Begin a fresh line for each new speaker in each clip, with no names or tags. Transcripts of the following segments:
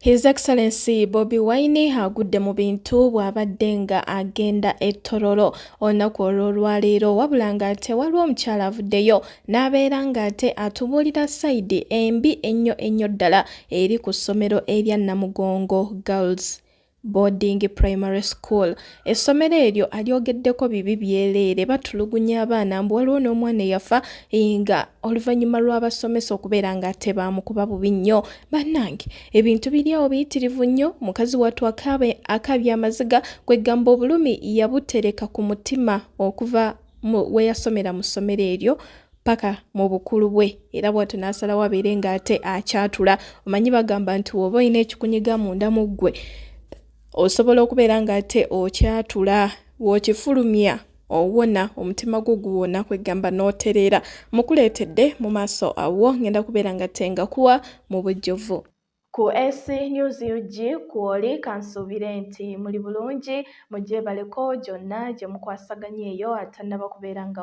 His Excellency Bobi Wine Aguude mubintu bw'abadde nga agenda ettororo olunaku olw'olwaleero wabula ng'ate waliwo omukyala avuddeyo n'abeera ng'ate atubuulira sayidi embi ennyo ddala eri ku ssomero erya Namugongo Girls Boarding Primary School. Esomero eryo alyogeddeko bibi byeleere batulugunya abaana mbu waliwo n'omwana eyafa nga oluvannyuma lw'abasomesa okubeera nga tebaamukuba bubi nnyo. Bannange ebintu biri awo biyitirivu nnyo. Mukazi wattu akabya amaziga kwegamba obulumi yabutereka ku mutima okuva we yasomera mu ssomero eryo paka mu bukulu bwe era bw'atyo n'asalawo abeere ng'ate akyatula. Omanyi bagamba nti woba olina ekikunyiga munda mu ggwe osobola okubeera ng'ate okyatula w'okifulumya owona omutima gwo guwona kwegamba n'otereera. Mukuleetedde mu maaso awo ngenda kubeera ng'ate nga kuwa mu bujjuvu. Ku Essie News UG kwoli kansuubire nti muli bulungi mugyebaleko gyonna gye mukwasaganya eyo atannaba kubeera nga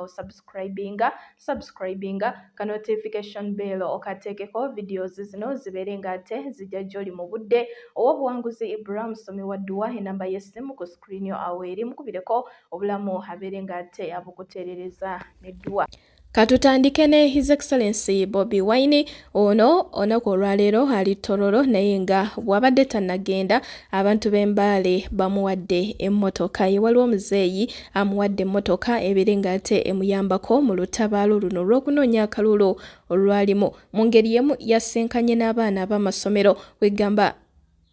subscribinga ka notification bell okateekeko videos zino zibeere ng'ate zijja gy'oli mu budde ow'obuwanguzi Ibrahim Somi Wadduwa enamba y'essimu ku screen yo awo eri mukubireko obulamu abeere ng'ate abukuteerereza n'edduwa. Katutandike ne His Excellency Bobi Wine ono olunaku olwaleero ali ttororo naye nga bw'abadde tannagenda abantu b'embaale bamuwadde emmotoka ye. Waliwo omuzeeyi amuwadde emmotoka ebeere ng'ate emuyambako mu lutabaalo luno olw'okunoonya akalulu olwalimu. Mu ngeri yemu yasenkanye n'abaana b'amasomero wegamba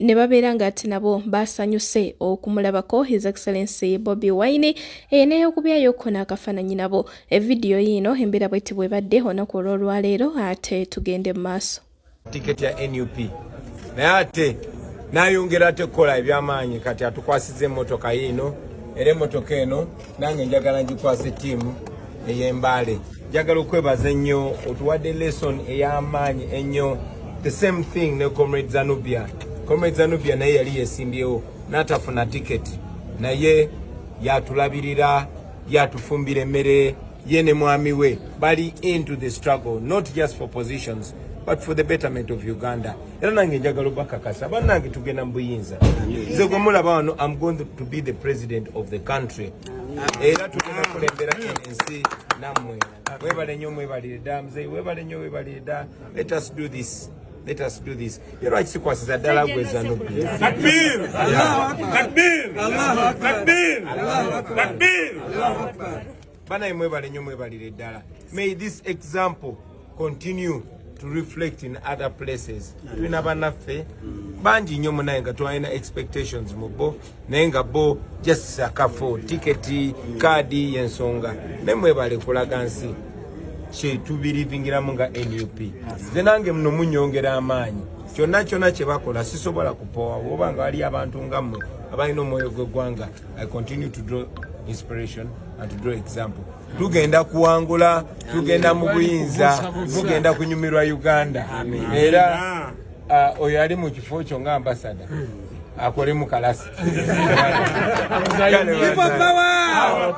ne babeera ng'ate nabo basanyuse okumulabako His Excellency Bobi Wine n'eyokubyayo n'akafaananyi nabo. Evidiyo yino embeera bw'eti bw'ebadde olunaku olw'olwaleero ate tugende mu maaso.
Tiketi ya NUP naye ate n'ayongera ate kukola ebyamaanyi kati atukwasiza emmotoka yino era emmotoka eno nange njagala ngikwasa ttiimu ey'embaale. Njagala okwebaza ennyo otuwadde lesson ey'amaanyi ennyo. The same thing ne Comrade Zanubia. Comrade Zanubia naye yali yesimbyewo n'atafuna tiketi naye yatulabirira yatufumbira emmere ye ne mwami we bali into the struggle not just for positions but for the betterment of Uganda. Era nange njagala obakakasa bannange tugenda mu buyinza. Nze gwe mulaba wano I'm going to be the president of the country. Era tugenda kulembera ensi nammwe. Webale nnyo mwebalire dda muzeeyi webale nnyo webalire dda. Let us do this. Let us do this. You're right, sikwasiza ddala gwe Zanubia. Takbir! Takbir! Takbir! Banaye mwebale nnyo mwebalire ddala. May this example continue to reflect in other places. Tulina bannaffe bangi nnyo munaye nga twalina expectations mu bo naye nga bo just sakafo tiketi kaadi y'ensonga ne mwebale kulaga nsi kye tubirivingiramu nga NUP. Nze nange muno munyongera amaanyi kyonna kye bakola sisobola kupoowa oba nga wali abantu nga mmwe abalina omwoyo gw'eggwanga. I continue to draw inspiration and to draw example. Tugenda kuwangula, tugenda mu buyinza, mugenda kunyumirwa Uganda. Era oyo ali mu kifo kyo nga ambassador akole mu kalasi. People power! Our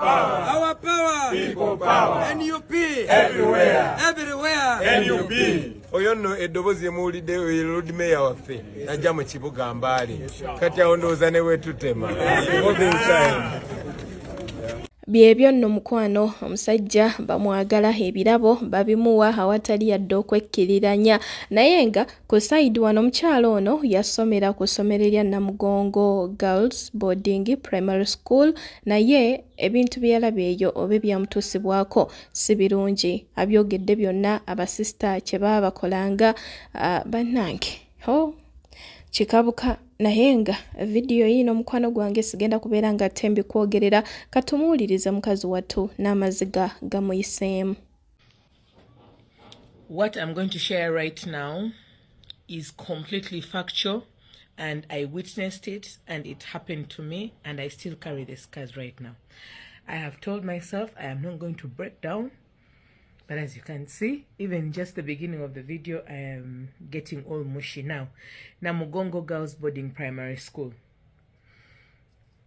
power! People power! NUP! Everywhere! NUP! Oyo nno eddobozi emuwulidde Lord Mayor waffe najja mu kibuga Mbaale kati awo ndowooza ne weetutema.
Byebyo nno mukwano omusajja bamwagala ebirabo babimuwa awatali yadde okwekkiriranya naye nga ku sayidi wano omukyalo ono yasomera ku ssomero erya Namugongo Girls Boarding Primary School naye ebintu byalabye eyo oba byamutuusibwako si birungi. Abyogedde byonna abasista kye baba bakolanga bannange kikabuka naye nga vidiyo yino mukwano gwange sigenda kubeera nga tembi kwogerera katumuwuliriza mukazi wattu n'amaziga gamuyiseemu.
What I'm going to share right now is completely factual and I witnessed it and it happened to me and I still carry the scars right now. I have told myself I am not going to break down, but as you can see, even just the beginning of the video, I am getting all mushy now. Namugongo Girls Boarding Primary School.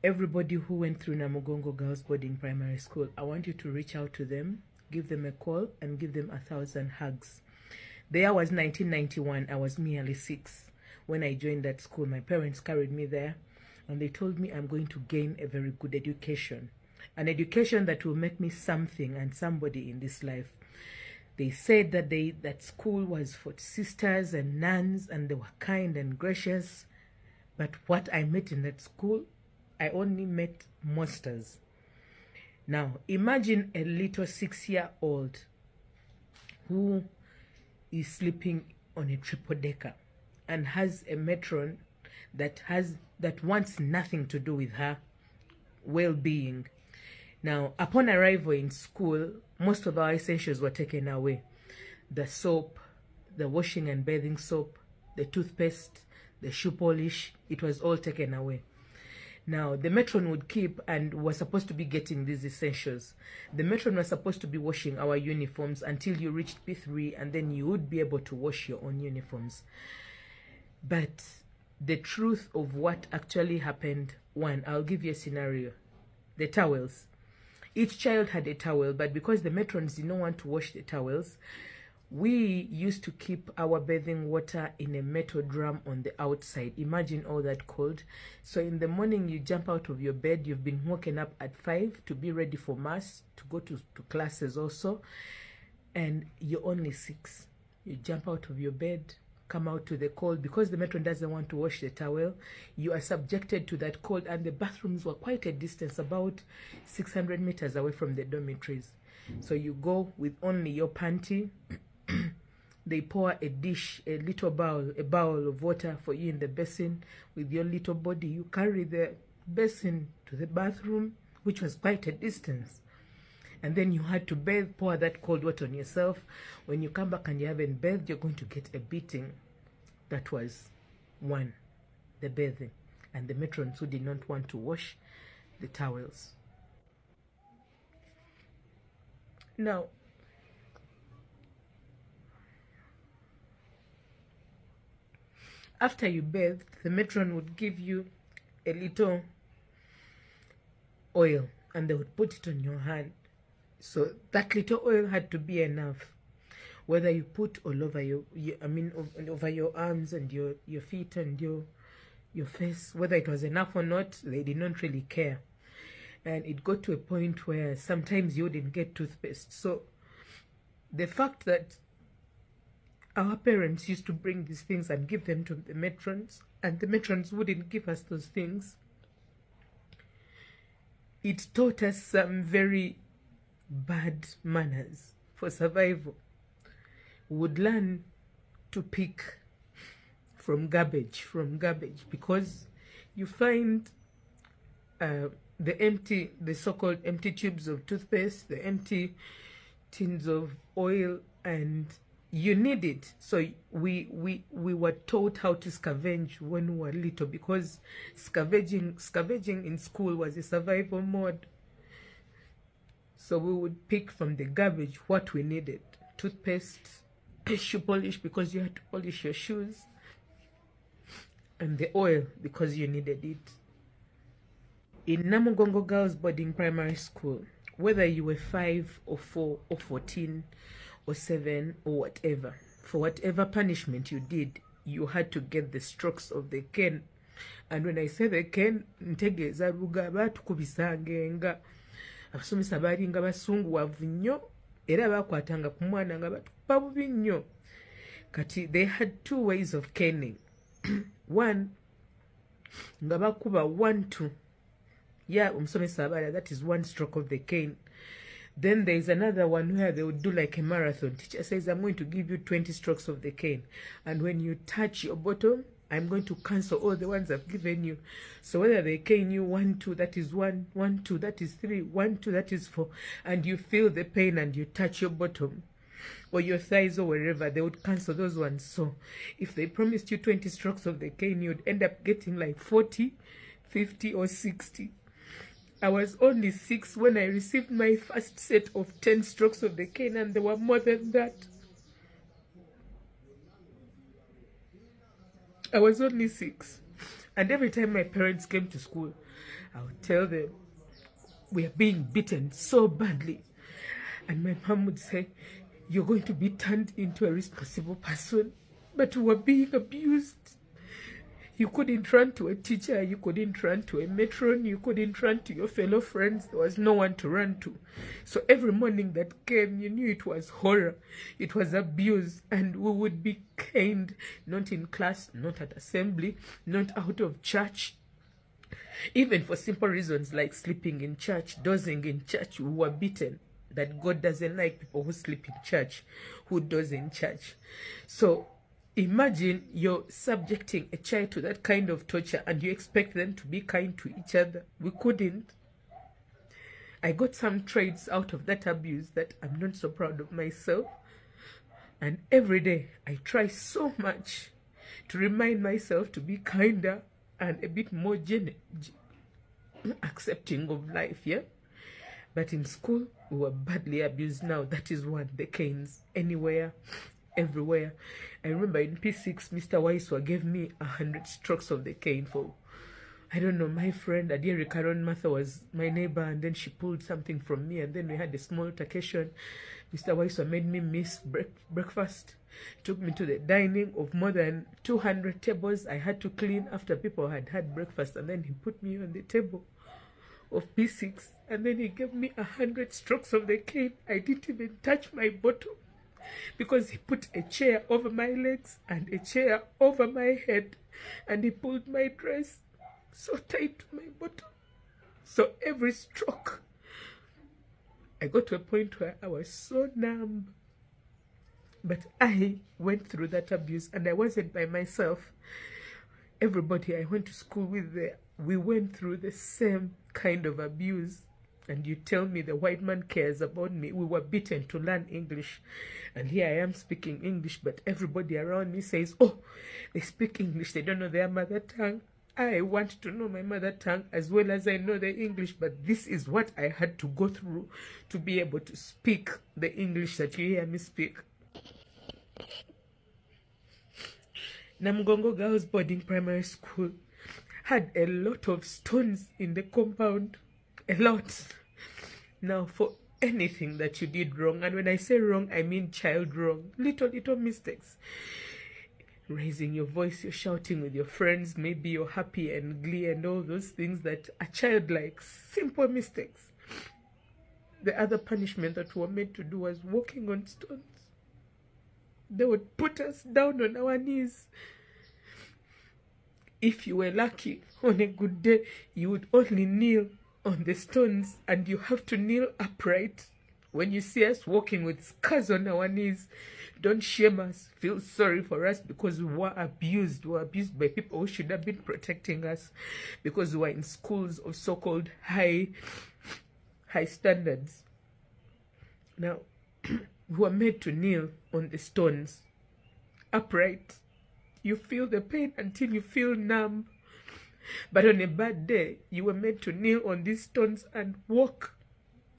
Everybody who went through Namugongo Girls Boarding Primary School, I want you to reach out to them, give them a call, and give them 1,000 hugs. The year was 1991. I was merely 6. when I joined that school. My parents carried me there, and they told me I'm going to gain a very good education, an education that will make me something and somebody in this life. They said that that school was for sisters and nuns, and they were kind and gracious. But what I met in that school, I only met monsters. Now, imagine a little 6-year-old who is sleeping on a triple-decker and has a matron that wants nothing to do with her well-being. Now, upon arrival in school, most of our essentials were taken away. The soap, the washing and bathing soap, the toothpaste, the shoe polish, it was all taken away. Now, the matron would keep, and was supposed to be getting these essentials. The matron was supposed to be washing our uniforms until you reached P3, and then you would be able to wash your own uniforms. But the truth of what actually happened, one, I'll give you a scenario. The towels. Each child had a towel, but because the matrons did not want to wash the towels, we used to keep our bathing water in a metal drum on the outside. Imagine all that cold. So in the morning, you jump out of your bed. You've been woken up at 5 to be ready for mass, to go to classes also. And you're only 6. You jump out of your bed, come out to the cold. Because the matron doesn't want to wash the towel, you are subjected to that cold. And the bathrooms were quite a distance, about 600 meters away from the dormitories. So you go with only your panty. They pour a dish, a bowl of water for you in the basin. With your little body, you carry the basin to the bathroom, which was quite a distance. And then you had to bathe, pour that cold water on yourself. When you come back and you haven't bathed, you're going to get a beating. That was one, the bathing. And the matrons who did not want to wash the towels. Now, after you bathed, the matron would give you a little oil, and they would put it on your hand. So that little oil had to be enough. Whether you put all over over your arms and your feet and your face, whether it was enough or not, they did not really care. And it got to a point where sometimes you wouldn't get toothpaste. So the fact that our parents used to bring these things and give them to the matrons, and the matrons wouldn't give us those things, it taught us some very bad manners for survival. We would learn to pick from garbage, because you find the so-called empty tubes of toothpaste, the empty tins of oil, and you need it. So we were taught how to scavenge when we were little, because scavenging in school was a survival mode. So we would pick from the garbage what we needed: toothpaste, shoe polish because you had to polish your shoes, and the oil because you needed it. In Namugongo Girls Boarding Primary School, whether you were 5 or 4 or 14 or 7 or whatever, for whatever punishment you did, you had to get the strokes of the cane. And when I say the cane, ntegeeza ruga batukubisanga nga abasomesa balinga basunguwavu nnyo, era bakwatanga ku mwana nga batukuba bubi nnyo. Kati they had 2 ways of caning. One, nga bakuba 1-2. Yeah, umusomesa abala, that is 1 stroke of the cane. Then there is another one where they would do like a marathon. Teacher says, I'm going to give you 20 strokes of the cane. And when you touch your bottom, I'm going to cancel all the ones I've given you. So whether they cane you 1-2, that is 1, 1-2, that is 3, 1-2, that is 4, and you feel the pain and you touch your bottom or your thighs or wherever, they would cancel those ones. So if they promised you 20 strokes of the cane, you'd end up getting like 40, 50, or 60. I was only 6 when I received my first set of 10 strokes of the cane, and there were more than that. I was only 6. And every time my parents came to school, I would tell them, we are being beaten so badly. And my mom would say, you're going to be turned into a responsible person. But we were being abused. You couldn't run to a teacher, you couldn't run to a matron, you couldn't run to your fellow friends. There was no one to run to. So every morning that came, you knew it was horror, it was abuse, and we would be caned, not in class, not at assembly, not out of church. Even for simple reasons like sleeping in church, dozing in church, we were beaten. That God doesn't like people who sleep in church, who doze in church. So imagine you're subjecting a child to that kind of torture and you expect them to be kind to each other. We couldn't. I got some traits out of that abuse that I'm not so proud of myself. And every day I try so much to remind myself to be kinder and a bit more accepting of life, yeah? But in school, we were badly abused now. That is one, the canes, anywhere, everywhere. I remember in P6, Mr. Waiswa gave me 100 strokes of the cane for, I don't know, my friend Adiri Karon Martha was my neighbor, and then she pulled something from me, and then we had a small altercation. Mr. Waiswa made me miss breakfast, took me to the dining of more than 200 tables I had to clean after people had had breakfast, and then he put me on the table of P6, and then he gave me 100 strokes of the cane. I didn't even touch my bottom because he put a chair over my legs and a chair over my head, and he pulled my dress so tight to my bottom. So every stroke, I got to a point where I was so numb. But I went through that abuse, and I wasn't by myself. Everybody I went to school with there, we went through the same kind of abuse. And you tell me the white man cares about me. We were beaten to learn English, and here I am speaking English, but everybody around me says, oh, they speak English, they don't know their mother tongue. I want to know my mother tongue as well as I know the English, but this is what I had to go through to be able to speak the English that you hear me speak. Namugongo Girls Boarding Primary School had a lot of stones in the compound. A lot. Now, for anything that you did wrong, and when I say wrong, I mean child wrong, little mistakes. Raising your voice, you're shouting with your friends, maybe you're happy and glee and all those things that a child likes, simple mistakes. The other punishment that we were made to do was walking on stones. They would put us down on our knees. If you were lucky, on a good day, you would only kneel on the stones, and you have to kneel upright. When you see us walking with scars on our knees, don't shame us, feel sorry for us, because we were abused. We were abused by people who should have been protecting us, because we were in schools of so-called high standards. Now, we were made to kneel on the stones, upright. You feel the pain until you feel numb. But on a bad day, you were made to kneel on these stones and walk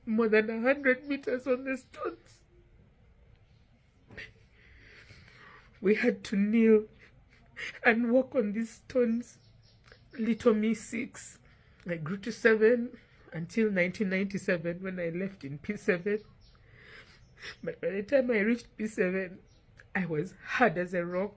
more than 100 meters on the stones. We had to kneel and walk on these stones. Little me 6. I grew to 7 until 1997 when I left in P7. But by the time I reached P7, I was hard as a rock.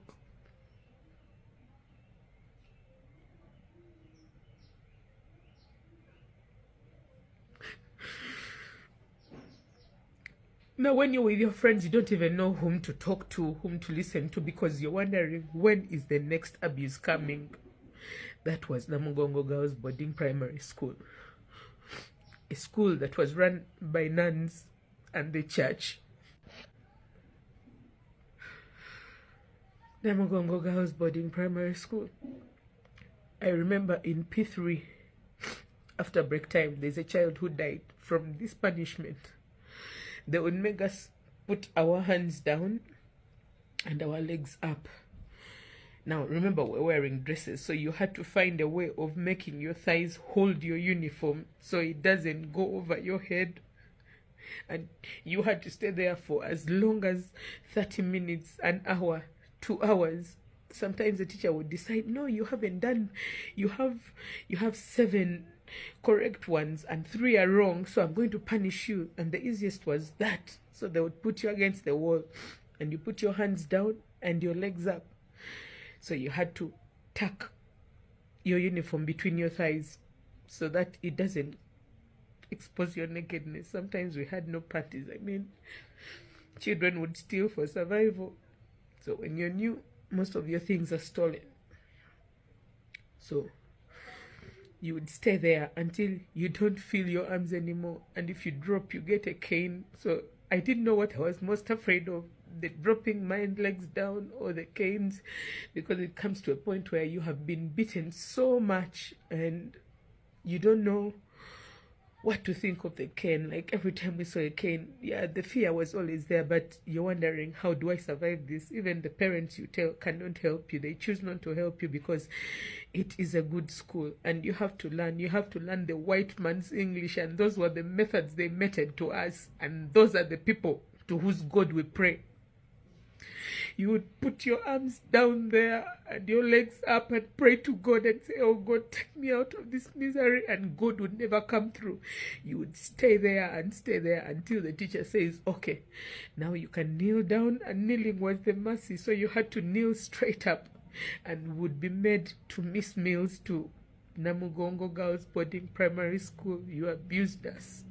Now, when you're with your friends, you don't even know whom to talk to, whom to listen to, because you're wondering, when is the next abuse coming? That was Namugongo Girls Boarding Primary School. A school that was run by nuns and the church. Namugongo Girls Boarding Primary School. I remember in P3, after break time, there's a child who died from this punishment. They would make us put our hands down and our legs up. Now, remember, we're wearing dresses, so you had to find a way of making your thighs hold your uniform so it doesn't go over your head. And you had to stay there for as long as 30 minutes, an hour, 2 hours. Sometimes the teacher would decide, no, you haven't done, you have 7 correct ones and 3 are wrong, so I'm going to punish you. And the easiest was that. So they would put you against the wall and you put your hands down and your legs up. So you had to tuck your uniform between your thighs so that it doesn't expose your nakedness. Sometimes we had no parties. I mean, children would steal for survival. So when you're new, most of your things are stolen. So you would stay there until you don't feel your arms anymore. And if you drop, you get a cane. So I didn't know what I was most afraid of, the dropping my legs down or the canes, because it comes to a point where you have been beaten so much and you don't know what to think of the cane. Like every time we saw a cane, yeah, the fear was always there, but you're wondering, how do I survive this? Even the parents you tell cannot help you. They choose not to help you because it is a good school and you have to learn. You have to learn the white man's English, and those were the methods they meted to us, and those are the people to whose God we pray. You would put your arms down there and your legs up and pray to God and say, oh God, take me out of this misery, and God would never come through. You would stay there and stay there until the teacher says, okay, now you can kneel down, and kneeling was the mercy. So you had to kneel straight up and would be made to miss meals to Namugongo Girls Boarding Primary School. You abused us.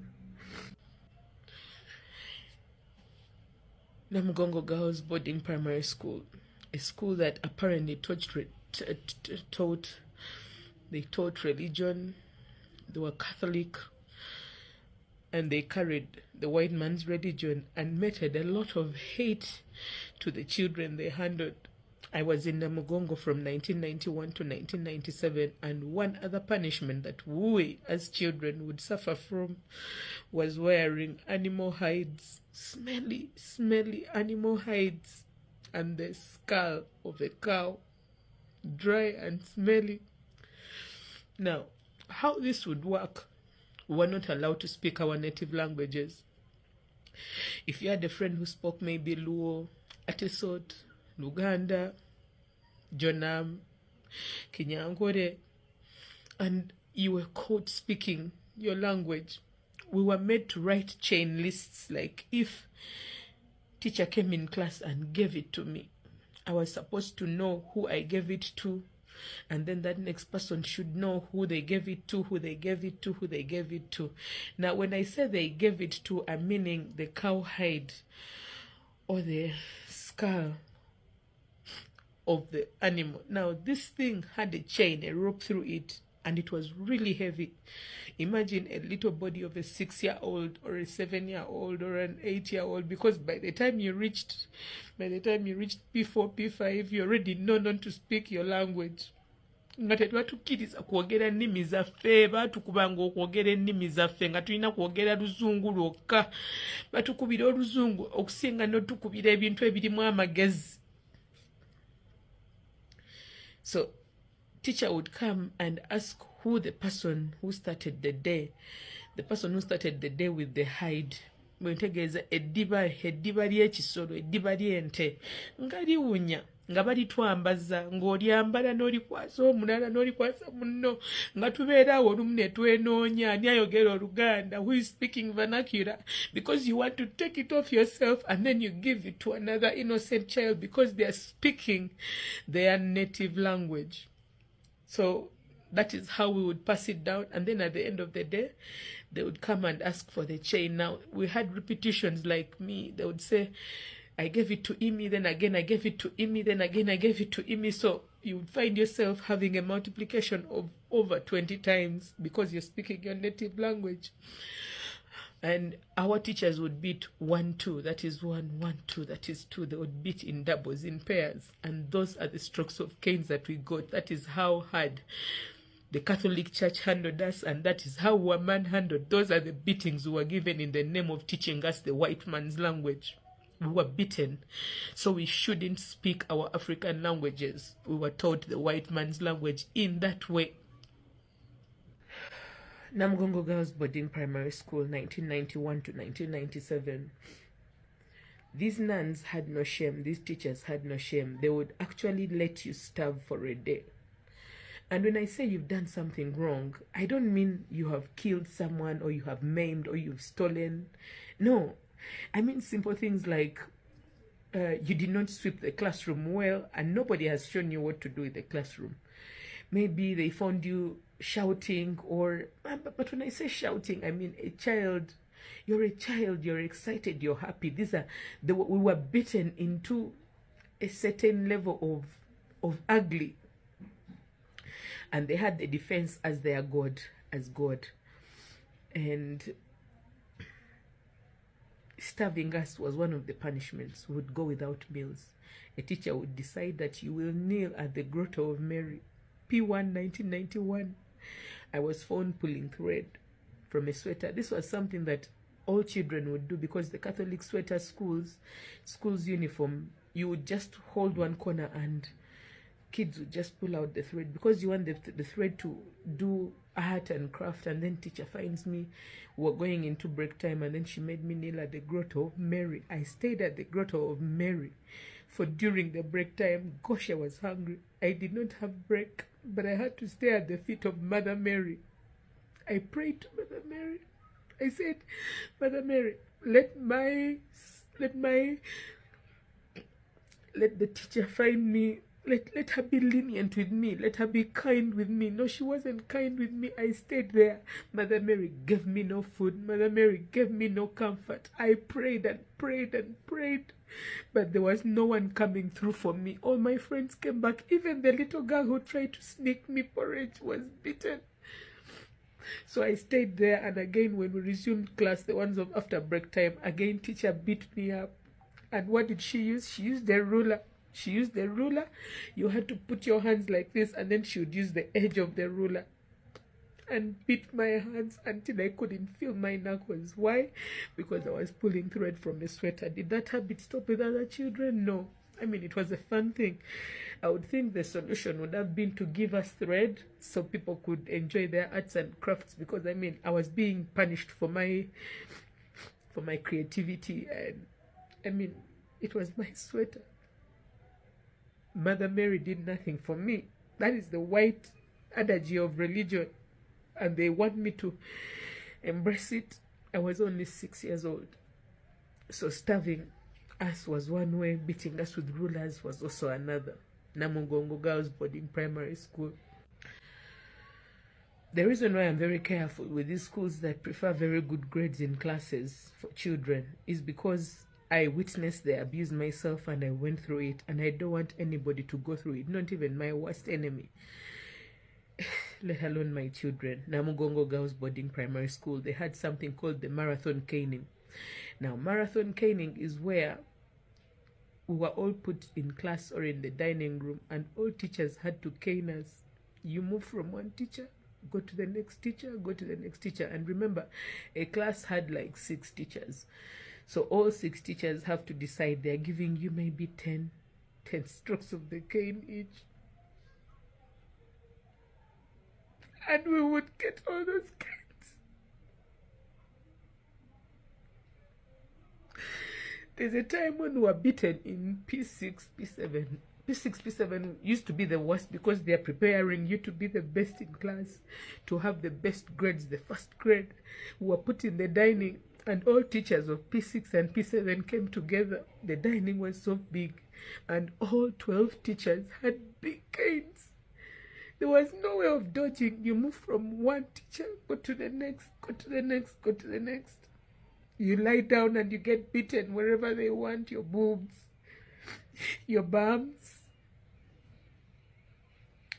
Namugongo Girls Boarding Primary School, a school that apparently taught religion. They were Catholic, and they carried the white man's religion and meted a lot of hate to the children they handled. I was in Namugongo from 1991 to 1997, and one other punishment that we as children would suffer from was wearing animal hides, smelly animal hides, and the skull of a cow, dry and smelly. Now, how this would work, we were not allowed to speak our native languages. If you had a friend who spoke maybe Luo, Atesot, Uganda, Jonam, Kinyankore, and you were caught speaking your language, we were made to write chain lists. Like if teacher came in class and gave it to me, I was supposed to know who I gave it to, and then that next person should know who they gave it to, who they gave it to, who they gave it to. Now, when I say they gave it to, I'm meaning the cow hide or the skull of the animal. Now, this thing had a chain, a rope through it, and it was really heavy. Imagine a little body of a 6-year-old or a 7-year-old or an 8-year-old, because by the time you reached P4, P5, you already know not to speak your language. Nga tetwatukiriza kwogera nnimi zaffe, batukubanga okwogera ennimi zaffe nga tulina kwogera luzungu lwokka. Batukubira oluzungu okusinga n'otukubira ebintu ebirimu amagezi. So teacher would come and ask who the person who started the day with the hide. Mwentegeeza eddiba ly'ekisolo, eddiba ly'ente nga liwunya, nga balitwambaza, ng'olyambala n'olikwasa omulala n'olikwasa munno, nga tubeera awo olumu ne twenoonya ani ayogera Oluganda, who is speaking vernacular, because you want to take it off yourself and then you give it to another innocent child because they are speaking their native language. So that is how we would pass it down, and then at the end of the day, they would come and ask for the chain. Now, we had repetitions like me. They would say, I gave it to Imi, then again I gave it to Imi, then again I gave it to Imi. So you would find yourself having a multiplication of over 20 times because you're speaking your native language. And our teachers would beat 1, 2, that is 1, 1, 2, that is 2. They would beat in doubles, in pairs. And those are the strokes of canes that we got. That is how hard the Catholic Church handled us, and that is how we were manhandled. Those are the beatings we were given in the name of teaching us the white man's language. We were beaten, so we shouldn't speak our African languages. We were taught the white man's language in that way. Namugongo Girls Boarding Primary School, 1991 to 1997. These nuns had no shame. These teachers had no shame. They would actually let you starve for a day. And when I say you've done something wrong, I don't mean you have killed someone or you have maimed or you've stolen. No, I mean simple things like you did not sweep the classroom well and nobody has shown you what to do in the classroom. maybe they found you shouting, or but when I say shouting, I mean a child. You're a child, you're excited, you're happy. These are we were beaten into a certain level of ugly, and they had the defense as their God, as God. And starving us was one of the punishments. We would go without meals. A teacher would decide that you will kneel at the grotto of Mary. P1 1991. I was found pulling thread from a sweater. This was something that all children would do, because the Catholic sweater schools uniform, you would just hold one corner and kids would just pull out the thread, because you want the thread to do art and craft. And then teacher finds me, we're going into break time, and then she made me kneel at the grotto of Mary. I stayed at the grotto of Mary for during the break time. Gosh, I was hungry. I did not have break, but I had to stay at the feet of Mother Mary. I prayed to Mother Mary. I said, Mother Mary, let the teacher find me. Let her be lenient with me. Let her be kind with me. No, she wasn't kind with me. I stayed there. Mother Mary gave me no food. Mother Mary gave me no comfort. I prayed and prayed and prayed, but there was no one coming through for me. All my friends came back. Even the little girl who tried to sneak me porridge was beaten. So I stayed there, and again when we resumed class, the ones of after break time, again teacher beat me up. And what did she use? She used the ruler. She used the ruler. You had to put your hands like this, and then she would use the edge of the ruler and beat my hands until I couldn't feel my knuckles. Why? Because I was pulling thread from a sweater. Did that habit stop with other children? No. I mean, it was a fun thing. I would think the solution would have been to give us thread so people could enjoy their arts and crafts, because I mean, I was being punished for my creativity, and I mean, it was my sweater. Mother Mary did nothing for me. That is the white adage of religion, and they want me to embrace it. I was only 6 years old. So starving us was one way, beating us with rulers was also another. Namugongo Girls Boarding Primary School. The reason why I'm very careful with these schools that prefer very good grades in classes for children is because I witnessed the abuse myself, and I went through it, and I don't want anybody to go through it, not even my worst enemy, let alone my children. Namugongo Girls Boarding Primary School, they had something called the marathon caning. Now, marathon caning is where we were all put in class or in the dining room, and all teachers had to cane us. You move from one teacher, go to the next teacher, go to the next teacher. And remember, a class had like 6 teachers. So all 6 teachers have to decide. They're giving you maybe 10 strokes of the cane each. And we would get all those canes. There's a time when we were beaten in P6, P7. P6, P7 used to be the worst, because they're preparing you to be the best in class, to have the best grades, the first grade. We were put in the dining, and all teachers of P6 and P7 came together. The dining was so big, and all 12 teachers had big canes. There was no way of dodging. You move from one teacher, go to the next, go to the next, go to the next. You lie down and you get beaten wherever they want. Your boobs, your bums,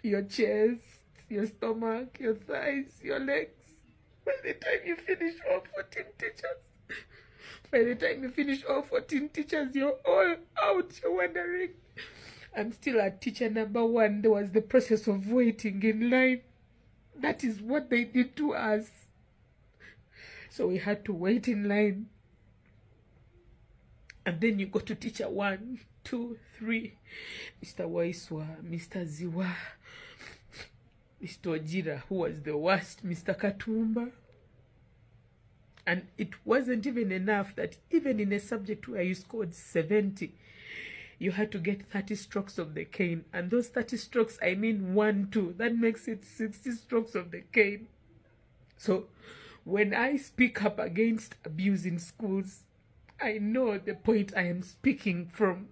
your chest, your stomach, your thighs, your legs. By the time you finish all 14 teachers, you're all out. You're wondering. I'm still at teacher number 1. There was the process of waiting in line. That is what they did to us. So we had to wait in line. And then you go to teacher 1, 2, 3. Mr. Waiswa, Mr. Ziwa, Mr. Ojira, who was the worst, Mr. Katumba. And it wasn't even enough that even in a subject where you scored 70, you had to get 30 strokes of the cane. And those 30 strokes, I mean 1, 2. That makes it 60 strokes of the cane. So when I speak up against abuse in schools, I know the point I am speaking from.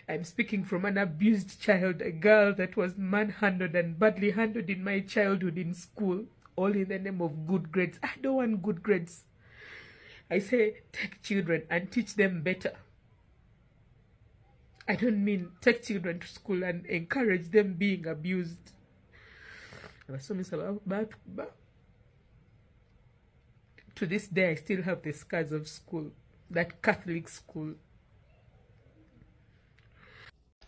I'm speaking from an abused child, a girl that was manhandled and badly handled in my childhood in school, all in the name of good grades. I don't want good grades. I say take children and teach them better. I don't mean take children to school and encourage them being abused. To this day, I still have the scars of school, that Catholic school.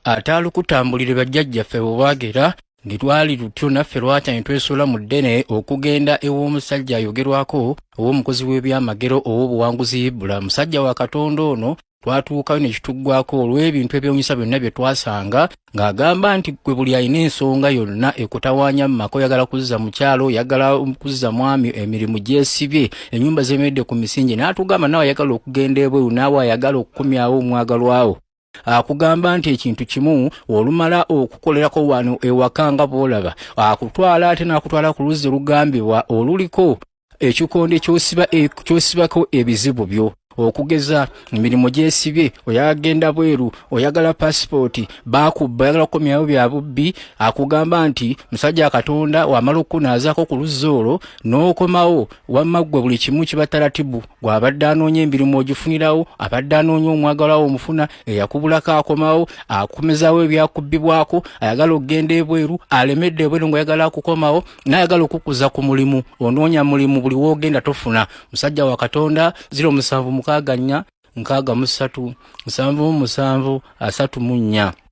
Atalukutambulire bajjajjaffe bw'obwagira ngitwali lutyo naffe lwakya ntwesuula mu ddene okugenda ew'omusajja ayogerwako ow'omukozi w'ebyamagero ow'obuwanguzi bula musajja wa Katonda ono twatuukayo ne kituggwako olw'ebintu ebyewuunyisa byonna bye twasanga ng'agamba nti gwe buli alina ensonga yonna ekutawaanya mu maka oyagala kuzza mukyalo oyagala kuzza mwami emirimu gyesibye ennyumba zemeredde ku misingi n'atugamba naawe ayagala okugenda ebweru naawe ayagala okukumyawo omwagalwawo. Akugamba nti ekintu kimu olumala okukolerako wano ewakanga bw'olaba akutwala ate n'akutwala ku luzzi lugambibwa oluliko ekikondo kyosibako ebizibu byo okugeza emirimu gyesibye oyagenda bweru oyagala passport bakubba oyagala kukomyawo bya bubbi. Akugamba nti musajja Katonda wamala okunazaako ku luzzi olwo n'okomawo wamma ggwe buli kimu kiba taratibu gw'abadde anoonya emirimu ogifunirawo abadde anoonya omwagalawo omufuna eyakubulako akomawo akomezaawo ebyakubbibwako ayagala okugenda ebweru alemedde ebweru ng'oyagala kukomawo n'ayagala okukuza ku mulimu onoonya mulimu buli w'ogenda tofuna. Musajja wa Katonda 07 6 4 7 7 3 4.